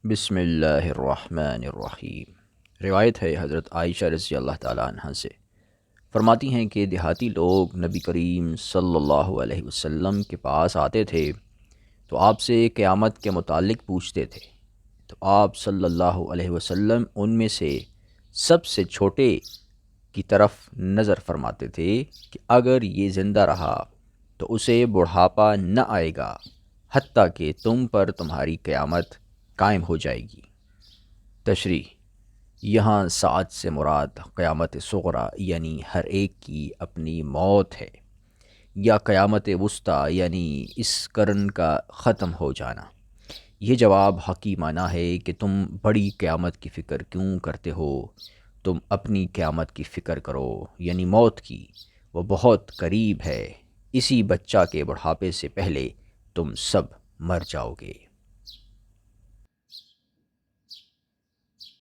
بسم اللہ الرحمن الرحیم۔ روایت ہے حضرت عائشہ رضی اللہ تعالیٰ عنہ سے، فرماتی ہیں کہ دیہاتی لوگ نبی کریم صلی اللہ علیہ وسلم کے پاس آتے تھے تو آپ سے قیامت کے متعلق پوچھتے تھے، تو آپ صلی اللہ علیہ وسلم ان میں سے سب سے چھوٹے کی طرف نظر فرماتے تھے کہ اگر یہ زندہ رہا تو اسے بڑھاپا نہ آئے گا حتیٰ کہ تم پر تمہاری قیامت قائم ہو جائے گی۔ تشریح: یہاں ساعت سے مراد قیامت صغریٰ یعنی ہر ایک کی اپنی موت ہے، یا قیامت وسطیٰ یعنی اس قرن کا ختم ہو جانا۔ یہ جواب حکیمانہ ہے کہ تم بڑی قیامت کی فکر کیوں کرتے ہو؟ تم اپنی قیامت کی فکر کرو، یعنی موت کی، وہ بہت قریب ہے۔ اسی بچہ کے بڑھاپے سے پہلے تم سب مر جاؤ گے۔